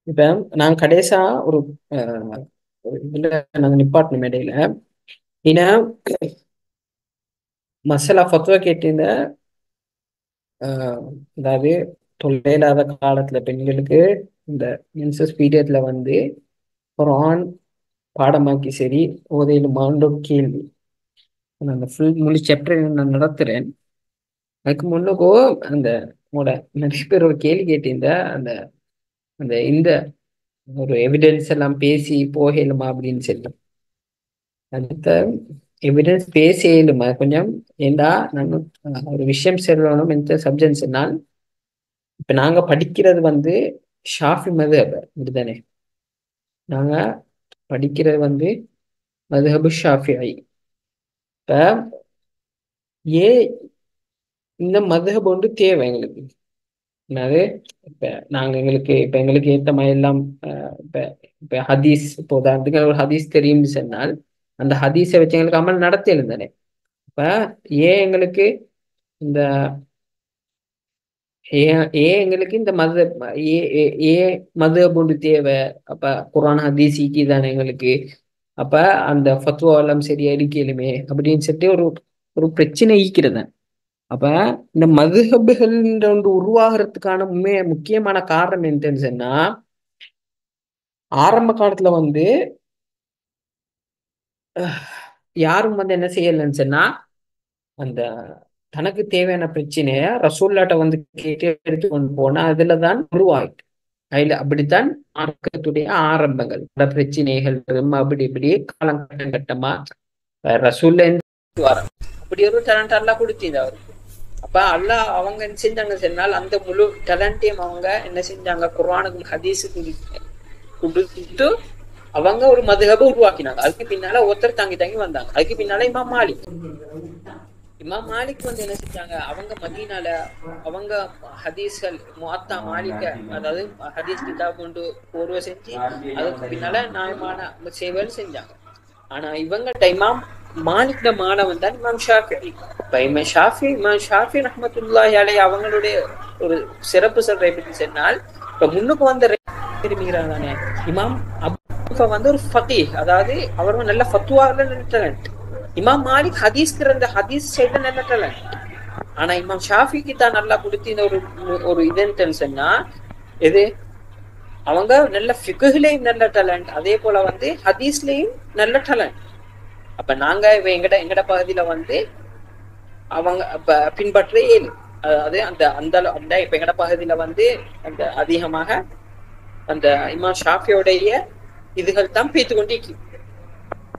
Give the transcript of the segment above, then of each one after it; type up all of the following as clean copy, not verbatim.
இப்ப நான் கடைசா ஒரு அஹ், ஒரு இதுல நாங்க நிப்பாட்டணும் இடையில. ஏன்னா மசாலா ஃபத்வா கேட்டிருந்த அஹ், அதாவது தொல்லையில்லாத காலத்துல பெண்களுக்கு இந்த மென்சஸ் பீரியட்ல வந்து ஒரு ஆண் பாடமாக்கி சரி ஓதையிலுமான்ற ஒரு கேள்வி. நான் அந்த ஃபுல் முழு சாப்டர் நான் நடத்துறேன். அதுக்கு முன்னுக்கோ அந்த உங்களோட நிறைய பேர் ஒரு கேள்வி கேட்டிருந்த அந்த அந்த இந்த ஒரு எவிடன்ஸ் எல்லாம் பேசி போகலுமா அப்படின்னு சொல்லி. அடுத்த எவிடன்ஸ் பேச இயலுமா கொஞ்சம். ஏண்டா நான் ஒரு விஷயம் சொல்லணும் எந்த சப்ஜெக்ட் சொன்னால் இப்ப நாங்க படிக்கிறது வந்து ஷாஃபி மதுஹப் இப்படிதானே. நாங்க படிக்கிறது வந்து மதுஹபு ஷாஃபிஐ. இப்ப ஏன் இந்த மதுஹப் ஒன்று தேவை எங்களுக்கு. என்னது இப்ப நாங்க எங்களுக்கு ஏத்த மாதிரி எல்லாம் இப்ப இப்ப ஹதீஸ் இப்போ உதாரணத்துக்கு ஒரு ஹதீஸ் தெரியும்னு சொன்னால் அந்த ஹதீஸை வச்சு எங்களுக்கு அமல் நடத்தி எழுந்தானே. இப்ப ஏன் எங்களுக்கு இந்த ஏன் எங்களுக்கு இந்த மதுஹப் ஒன்று தேவை. அப்ப குர்ஆன் ஹதீஸ் தானே எங்களுக்கு. அப்ப அந்த ஃபத்வா எல்லாம் சரியா இருக்கலுமே அப்படின்னு சொல்லிட்டு ஒரு ஒரு பிரச்சனை ஈக்கிறது. அப்ப இந்த மதுஹபுகள் ஒன்று உருவாகிறதுக்கான முக்கியமான காரணம் என்னன்னு சொன்னா ஆரம்ப காலத்துல வந்து அஹ், யாரும் வந்து என்ன செய்யலன்னு சொன்னா அந்த தனக்கு தேவையான பிரச்சனைய ரசூல்லாட்ட வந்து கேட்டு எடுத்து கொண்டு போனா அதுலதான் உருவாயிட்டு. அதுல அப்படித்தான் மார்க்கத்துடைய ஆரம்பங்கள் பல பிரச்சனைகள் அப்படி இப்படி காலம் கட்டமா ரசூல்ல இருந்து வர அப்படி ஒரு டேலண்ட் எல்லாம் கொடுத்தீங்க அவருக்கு. அப்ப அல்லாஹ் அவங்க என்ன செஞ்சாங்க சொன்னால் அந்த முழு டேலண்டையும் அவங்க என்ன செஞ்சாங்க குர்ஆனுக்கும் ஹதீஸுக்கும் கொடுத்து அவங்க ஒரு மதுஹபை உருவாக்கினாங்க. அதுக்கு பின்னால ஒருத்தர் தங்கி தங்கி வந்தாங்க. அதுக்கு பின்னால இமாம் மாலிக் வந்து என்ன செஞ்சாங்க அவங்க மதீனால அவங்க ஹதீஸ்கள் முஅத்தா மாலிக்க அதாவது ஹதீஸ் கிதாப் கொண்டு ஒருவ செஞ்சு அதுக்கு பின்னால நியாயமான சேவைகள் செஞ்சாங்க. ஆனா இவங்கள்ட்ட இமாம் மாலிக்ல மாணவன் தான் இமாம் ஷாஃபிஈ. இப்ப இமாம் ஷாஃபி ரஹ்மத்துல்லாஹி அலைஹி அவங்களுடைய ஒரு சிறப்பு சொல்ற எப்படி சொன்னால் இப்ப முன்னுக்கு வந்த தானே இமாம் அபூ வந்து ஒரு ஃபகீஹ். அதாவது அவரும் நல்ல ஃபத்வால நல்ல டேலண்ட். இமாம் மாலிக் ஹதீஸ்க்கு இருந்த ஹதீஸ் சைடுல நல்ல டேலண்ட். ஆனா இமாம் ஷாஃபிக்கு தான் நல்லா கொடுத்து இந்த ஒரு ஒரு இதுன்னு சொன்னா எது அவங்க நல்ல ஃபிக்ஹ்லயும் நல்ல டேலண்ட் அதே போல வந்து ஹதீஸ்லயும் நல்ல டேலண்ட். அப்ப நாங்க எங்கட பகுதியில வந்து அவங்க பின்பற்ற இயலும். அதாவது அந்த அந்த அந்த இப்ப எங்கட பகுதியில வந்து அந்த அதிகமாக அந்த இமாம் ஷாஃபியோடைய இதுகள் தான் பேத்து கொண்டே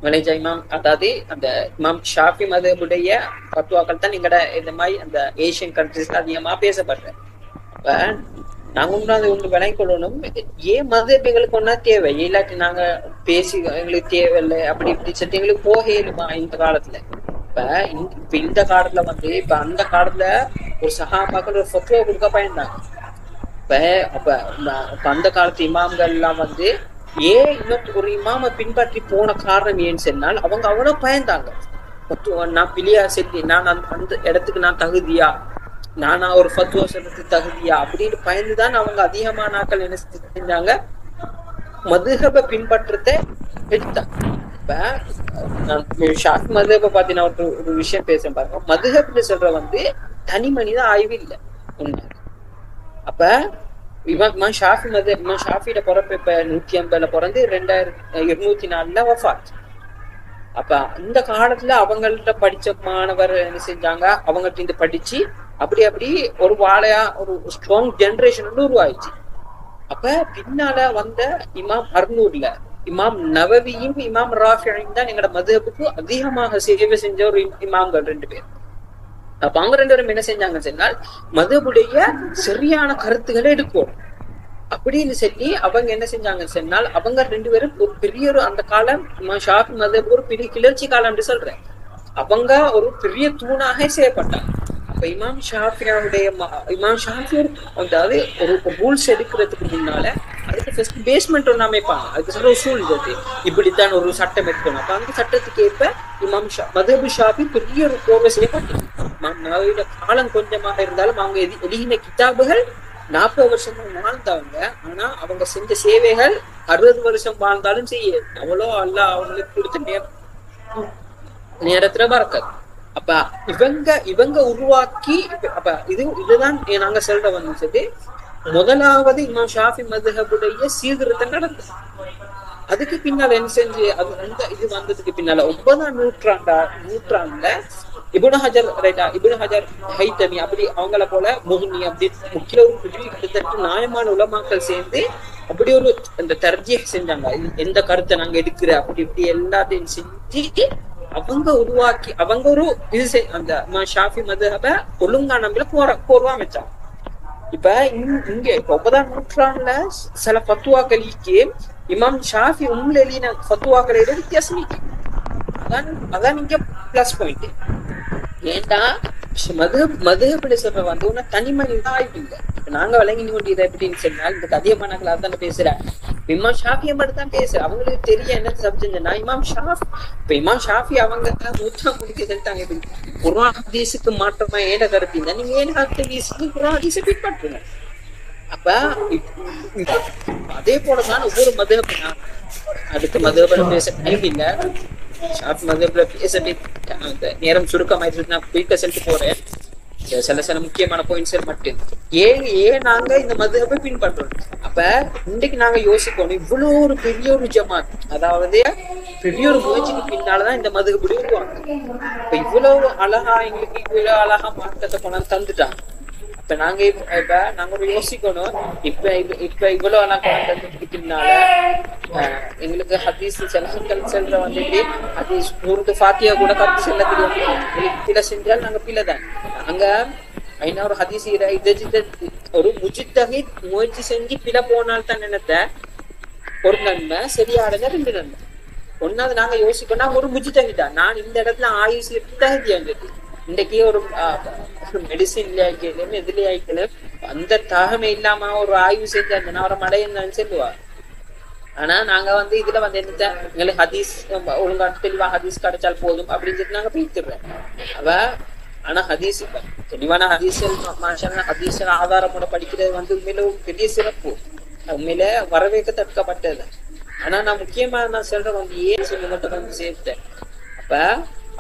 மலேஜா இமாம். அதாவது அந்த இமாம் ஷாஃபி மதுஹபுடைய பத்துவாக்கள் தான் எங்கட இந்த மாதிரி அந்த ஏசியன் கண்ட்ரிஸ்ல அதிகமா பேசப்படுறேன். அப்ப நாங்க ஒன்று விளங்கி கொள்ளணும். ஏன் மதுஹப் எங்களுக்கு ஒன்னா தேவை இல்லாட்டி நாங்க பேசி எங்களுக்கு தேவையில்லை அப்படி இப்படி சொல்லிட்டு எங்களுக்கு போகலுமா இந்த காலத்துல. இப்ப இந்த காலத்துல வந்து இப்ப அந்த காலத்துல ஒரு சஹாபாக்கள் ஒரு ஃபத்வா கொடுக்க பயந்தாங்க. இப்ப அப்ப அந்த காலத்து இமாம்கள் எல்லாம் வந்து ஏன் இன்னொரு ஒரு இமாம பின்பற்றி போன காரணம் ஏன்னு சொன்னால் அவங்க அவ்வளவு பயந்தாங்க. நான் பிள்ளையா செஞ்சு நான் அந்த இடத்துக்கு நான் தகுதியா நானா ஒரு ஃபத்வா சொல்றதுக்கு தகுதியா அப்படின்னு பயந்துதான் அவங்க அதிகமான நாட்கள் என்ன செஞ்சாங்க மதுஹப பின்பற்றத்தை எடுத்தாங்க. இப்ப நான் ஷாஃபி மதுஹப பாத்தீங்கன்னா ஒரு விஷயம் பேச பாருங்க. மதுஹப்னு சொல்ற வந்து தனி மனித ஆய்வு இல்லை உண்மை. அப்ப இமாம் ஷாஃபியோட பிறப்பு இப்ப 150 பிறந்து 2204 வஃபாத். அப்ப அந்த காலத்துல அவங்கள்ட்ட படிச்ச மாணவர் என்ன செஞ்சாங்க அவங்கள்ட்ட இருந்து படிச்சு அப்படி ஒரு வாழையா ஒரு ஸ்ட்ராங் ஜெனரேஷன் உருவாயிடுச்சு. அப்ப பின்னால வந்த இமாம் அர்னூர்ல இமாம் நவவியும் இமாம் ராஃபியும் தான் எங்களோட மதுஹபுக்கு அதிகமாக சேவை செஞ்ச ஒரு இமாம்கள் 2 பேர். அப்ப அவங்க 2 பேரும் என்ன செஞ்சாங்க சொன்னால் மதுஹபுடைய சரியான கருத்துக்களை எடுக்கும் அப்படின்னு சொல்லி அவங்க என்ன செஞ்சாங்க சொன்னால் அவங்க 2 பேரும் ஒரு பெரிய ஒரு அந்த காலம் ஷாஃபி மதுஹப் ஒரு பெரிய கிளர்ச்சி காலம் என்று சொல்றேன். அவங்க ஒரு பெரிய தூணாக செய்யப்பட்டாங்க. அப்ப இமாம் ஷாஃபி அதாவது ஒரு ரூல்ஸ் எடுக்கிறதுக்கு முன்னால அதுக்கு ஃபர்ஸ்ட் பேஸ்மெண்ட் ஒன்று அமைப்பாங்க. அதுக்கு சொல்ற ஒரு சூழ் இது இப்படித்தான் ஒரு சட்டம் எடுக்கணும். அப்ப அந்த சட்டத்துக்கு ஏற்ப இமாம் மதுஹப் ஷாஃபி பெரிய ஒரு கோர்வை செய்யப்பட்டது. காலம் கொஞ்சமாக இருந்தாலும் அவங்க எழுதின கிதாபுகள் 40 வருஷம் வாழ்ந்தவங்க. ஆனா அவங்க செஞ்ச சேவைகள் 60 வருஷம் வாழ்ந்தாலும் செய்ய அவ்வளோ அல்ல அவங்களுக்கு கொடுத்த நேரத்துல பறக்காது. அப்ப இவங்க உருவாக்கி அப்ப இதுதான் நாங்க சொல்ற வந்து முதலாவது இமாம் ஷாஃபி மதுஹபுடைய சீர்திருத்தம் நடந்தது. அதுக்கு பின்னால என்ன செஞ்சு அது இது வந்ததுக்கு பின்னால 9ஆம் நூற்றாண்டுல இப்னு ஹஜர் ஹைத்தமி அப்படி அவங்கள போல முஹ்னி அப்படி முக்கிய கிட்டத்தட்ட நியாயமான உலமாக்கள் சேர்ந்து அப்படி ஒரு இந்த தர்ஜீஹ் செஞ்சாங்க. எந்த கருத்தை நாங்க எடுக்கிற அப்படி இப்படி எல்லாத்தையும் செஞ்சு அவங்க உருவாக்கி அவங்க ஒரு இது அந்த ஷாஃபி மதுஹப ஒழுங்கானல போர்வா அமைச்சாங்க. இப்ப இங்க 9ஆம் நூற்றாண்டுல சில ஃபத்வாக்களுக்கு இமாம் ஷாஃபி எழுதின ஃபத்வாக்களை வித்தியாசம். அதான் இங்க பிளஸ் பாயிண்ட். ஏன்டா மதுஹபுல சொல்ற வந்து ஒன்னும் தனிமணி ஆய்வு இல்லை. நாங்க விளங்கி கொண்டியதை எப்படின்னு சொன்னால் இந்த கதியமான கிளாஸ் தானே பேசுறேன். இமாம் ஷாஃபியை மட்டும் தான் பேசுறேன். அவங்களுக்கு தெரிய என்ன சப்ஜெக்ட்னா இமாம் ஷாஃபி அவங்க மூச்சா முடிக்க சொல்லிட்டாங்க. குர்ஆன் ஹதீஸுக்கு மாற்றமா ஏட கருத்து இருந்தா நீங்க ஏன் ஹதீஸுக்கு குர்ஆன் ஹதீஸை பின்பற்றுங்க. அப்ப அதே போலதான் ஒவ்வொரு மதுஹபுனா அடுத்து மதுஹபுல பேச டைம் இல்ல. ஷாஃபி மதுஹபுல பேச நேரம் சுருக்கமாயிட்டு நான் குயிக்கா சொல்லிட்டு போறேன். சில முக்கியமான பாயிண்ட்ஸ் மட்டும் ஏன் நாங்க இந்த மதுஹபை பின்பற்றோம். அப்ப இன்றைக்கு நாங்க யோசிக்கணும், இவ்வளவு ஒரு பெரிய ஒரு ஜமாத், அதாவது பெரிய ஒரு முயற்சிக்கு பின்னாலதான் இந்த மதுஹபுடைய உருவாங்க. இப்ப இவ்வளவு அழகா எங்களுக்கு இவ்வளவு அழகா மாற்றத்தை கொண்டாந்து தந்துட்டாங்க. இப்ப நாங்க ஒரு யோசிக்கணும், இப்ப இவ்வளவு அழகா கொண்டாந்து தந்ததுக்கு பின்னால எங்களுக்கு ஹதீஸ் செல்ற வந்துட்டு ஹதீஸ் ஃபாத்தியா கூட கருத்து செல்ல தெரியும். பிழை செஞ்சால் நாங்க பிழைதான். அங்க ஒரு ஹதீஸ் ஒரு முஜித்தஹித் முயற்சி செஞ்சு பிழை போனால்தான் நினைத்த ஒரு நன்மை, சரியானத 2 நன்மை. ஒன்னாவது நாங்க யோசிக்கணும், ஒரு முஜித்தஹிதா நான் இந்த இடத்துல ஆயுஷ்ல தகுதியா இருந்தது. இன்றைக்கு ஒரு மெடிசின்ல ஆயிக்கலும் எதுல ஆயிக்கலும் அந்த தாகமே இல்லாம ஒரு ஆய்வு செஞ்சு அந்த நான் ஒரு மடையன்னு சொல்லுவார். ஆனா நாங்க வந்து இதுல வந்து என்ன எங்களுக்கு ஹதீஸ் ஒழுங்கா தெளிவா ஹதீஸ் கிடைச்சால் போதும் அப்படின்னு சொல்லி நாங்க பேசிடுறோம். ஆனா ஹதீஸ் தெளிவான ஹதீஸ் ஆதாரமோட படிக்கிறது வந்து உண்மையில பெரிய சிறப்பு, உண்மையில வரவேற்கத்தக்கப்பட்டது. ஆனா நான் முக்கியமா நான் சொல்றேன் வந்து ஏன் சொல்லி மட்டும் வந்து சேர்த்தேன். அப்ப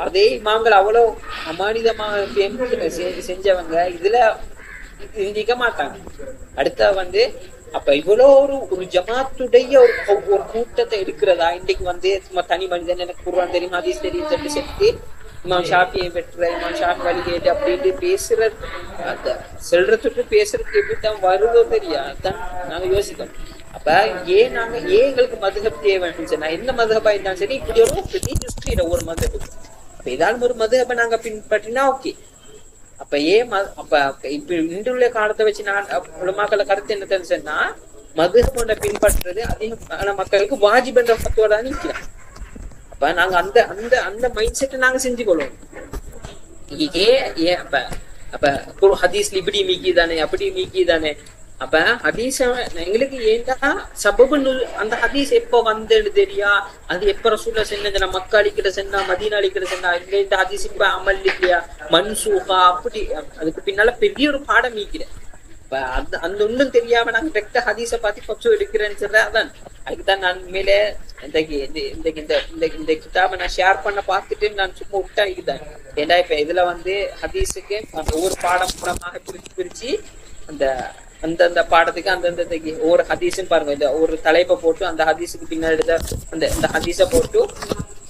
அதே இமாம்கள் அவ்வளவு அமானிதமாக செஞ்சவங்க இதுல சிந்திக்க மாட்டாங்க. அடுத்த வந்து அப்ப இவ்வளவு ஒரு ஜமாத்துடைய ஒரு கூட்டத்தை எடுக்கிறதா இன்னைக்கு வந்து தனி மனிதன் எனக்கு குர்ஆன் தெரியும் ஹதீஸ் தெரியும் சொல்லி இமாம் ஷாஃபியை பெற்ற இமாம் ஷாஃபி வழி கேட்டு அப்படின்னு பேசுறது அந்த செல்றதுக்கு பேசுறதுக்கு எப்படித்தான் வருதோ தெரியாதான் நாங்க யோசிக்கணும். அப்ப ஏன் எங்களுக்கு மதுஹப் தேவைன்னு சொன்னா எந்த மதுஹபா இருந்தாலும் சரி இப்படி ஒரு பெரிய ஹிஸ்டரி ஒரு மதுஹப். அப்ப ஏதாவது ஒரு மதுஹபை நாங்க பின்பற்றினா ஓகே. அப்ப அப்ப இப்ப இன்றுள்ள காலத்தை வச்சு நான் உலமாக்கள கருத்து என்ன தெரிஞ்சுன்னா மதுஹபை பின்பற்றுறது அதிகமான மக்களுக்கு வாஜிப் என்ற ஃபத்வால நிற்கிறோம். அப்ப நாங்க அந்த அந்த அந்த மைண்ட் செட்டை நாங்க செஞ்சு கொள்வோம். அப்ப ஹதீஸ்ல இப்படி மீக்கி தானே அப்படி மீக்கி தானே. அப்ப ஹதீஸ் எங்களுக்கு ஏன்டா சபபு அந்த ஹதீஸ் எப்ப வந்தேன்னு தெரியா, அது எப்ப ரசூலுல்லாஹ் சென்னா மக்கா அழிக்கிற சென்னா மதீனா அழிக்கிற சென்னா இந்த ஹதீஸ் இப்ப அமல் இல்லையா மன்சூகா அப்படி அதுக்கு பின்னால பெரிய ஒரு பாடம் மீக்கிறேன். இப்ப அந்த ஒண்ணும் தெரியாம நாங்க பெக்ட ஹதீஸை பார்த்து பச்சோ எடுக்கிறேன்னு சொல்ற. அதான் அதுக்குதான் நான் மேலே இந்த கிதாபை நான் ஷேர் பண்ண பார்த்துட்டு நான் சும்மா விட்டா இதுதான். ஏன்னா இப்ப இதுல வந்து ஹதீஸுக்கு ஒவ்வொரு பாடம் மூலமாக பிரிச்சு அந்த பாடத்துக்கு அந்தந்த ஒவ்வொரு ஹதீஸும் பாருங்க, இந்த ஒரு தலைப்பை போட்டு அந்த ஹதீஸுக்கு பின்னாடி அந்த ஹதீஸை போட்டு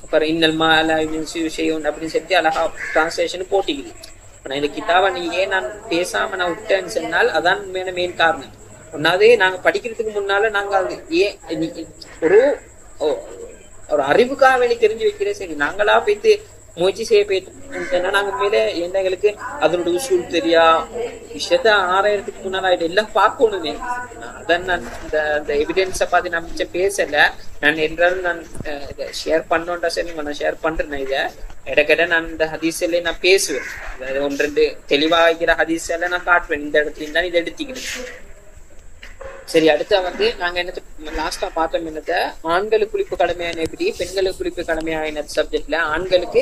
அப்புறம் இன்னல் மாலா விஷயம் அப்படின்னு சொல்லிட்டு அழகா டிரான்ஸ்லேஷன் போட்டிக்குது. நான் இந்த கிதாபை நீ ஏன் நான் பேசாம நான் விட்டேன்னு சொன்னால் அதான் மெயின் காரணம். ஒன்னாவது நாங்க படிக்கிறதுக்கு முன்னால நாங்க அது ஏன் ஒரு அறிவுக்காக வேண்டி தெரிஞ்சு வைக்கிறேன். சரி நாங்களா போய்த்து முயற்சி செய்ய போயிட்டு நாங்க மேல எங்களுக்கு அதனோட உசூல் தெரியா விஷயத்த ஆராயறதுக்கு முன்னாடி எல்லாம் பார்க்கணுமே. அதான் நான் இந்த எவிடன்ஸை பார்த்து நான் மிச்சம் பேசல. நான் என்றாலும் நான் ஷேர் பண்ணோன்றா சரி நான் ஷேர் பண்றேன். இதை இடக்கிட்ட நான் இந்த ஹதீஸ்ல நான் பேசுவேன். அதாவது 1-2 தெளிவாக வைக்கிற ஹதீஸ் எல்லாம் நான் காட்டுவேன். இந்த இடத்துல இருந்தாலும் இதை எடுத்துக்கிறேன். சரி அடுத்த வந்து நாங்க என்ன லாஸ்டா பார்த்தோம் என்னத்த ஆண்களுக்கு குளிப்பு கடமையான எப்படி பெண்களுக்கு குளிப்பு கடமையான சப்ஜெக்ட்ல ஆண்களுக்கு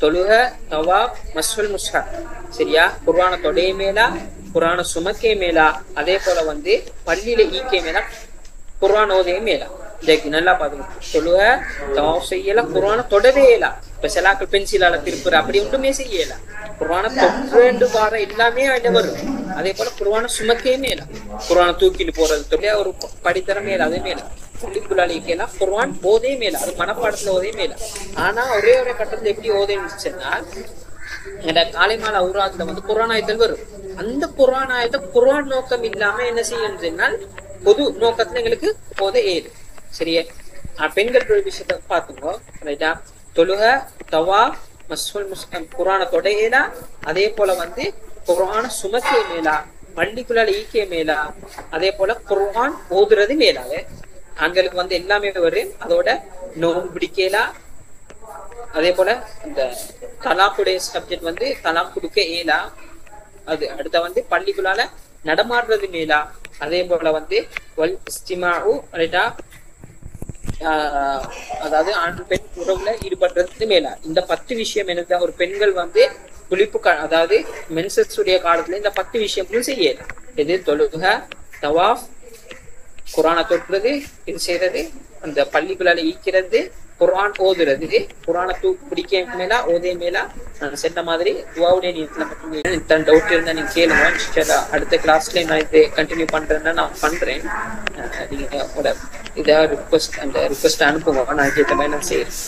தொழுக, தவாப், மஸ்ஹுல் முஸ்ஹப். சரியா? குர்ஆன தொடைய மேலா, குர்ஆன சுமக்கே மேலா, அதே போல வந்து பள்ளியில ஈக்கே மேலா, குர்ஆன் ஓதே மேலா. இன்னைக்கு நல்லா பாருங்க, தொழுக, தவாப் செய்யலாம், குர்ஆன தொடவே இல்ல. இப்ப சிலாக்கள் பென்சிலால திருப்புற அப்படி ஒன்றுமே செய்யல. குர்ஆன தொட்டு வார எல்லாமே அதுல வரும். அதே போல குர்ஆன சுமக்கே மேலா, குர்ஆன தூக்கிட்டு போறது தொழில ஒரு படித்தர மேல அதே மேல பள்ளிக்குள்ளாலிக்கலாம் குர்ஆன் ஓதே மேல, அது மனப்பாடத்துல ஓதே மேல. ஆனா ஒரே ஒரு கட்டத்துல எப்படி ஓதேன்னு இந்த காலை மாலை அவுராதுல வந்து குர்ஆன் ஆயத்தல் வரும். அந்த குர்ஆன் ஆயத்தை குர்ஆன் நோக்கம் இல்லாம என்ன செய்யணும் சொன்னால் பொது நோக்கத்துல எங்களுக்கு ஓத ஏது. சரியா? பெண்கள் விஷயத்த பாத்துக்கோ. ரைட்டா? தொழுக, தவா, மஸ்ஹுல் முஸ்ஹப், குர்ஆன தொடையேலா, அதே போல வந்து குர்ஆன சுமக்கே மேலா, பள்ளிக்குள்ளால ஈக்கே மேலா, அதே போல குர்ஆன் ஓதுறது மேலாவே. ஆண்களுக்கு வந்து எல்லாமே வரும். அதோட நோம்பு பிடிக்கலாம். அதே போல இந்த தலாக்குடைய சப்ஜெக்ட் வந்து தலாக் கொடுக்க ஏலா. அது அடுத்த வந்து பள்ளிக்குள்ளால நடமாடுறது மேலா. அதே போல வந்து அதாவது ஆண் பெண் உறவுல ஈடுபடுறது மேலா. இந்த 10 விஷயம் என்ன, ஒரு பெண்கள் வந்து குளிப்பு அதாவது மென்சஸ் உடைய காலத்துல இந்த 10 விஷயங்களும் செய்யலாம். இது தொழுக, தவாஃப், குர்ஆனை தொட்டுறது, இது செய்யறது, அந்த பள்ளிக்குள்ளால ஈக்கிறது, குர்ஆன் ஓதுறது, குர்ஆனை பிடிக்க மேலா ஓதே மேலா. நான் சொன்ன மாதிரி துஆவுடைய நீயத்துல மட்டும் டவுட் இருந்தா நீங்க கேளுங்க. அடுத்த கிளாஸ்ல நான் இதை கண்டினியூ பண்றேன்னா நான் பண்றேன். நீங்க இதை ரிக்வஸ்ட் அனுப்புங்க. நான் கேட்ட மாதிரி நான் செய்யறேன்.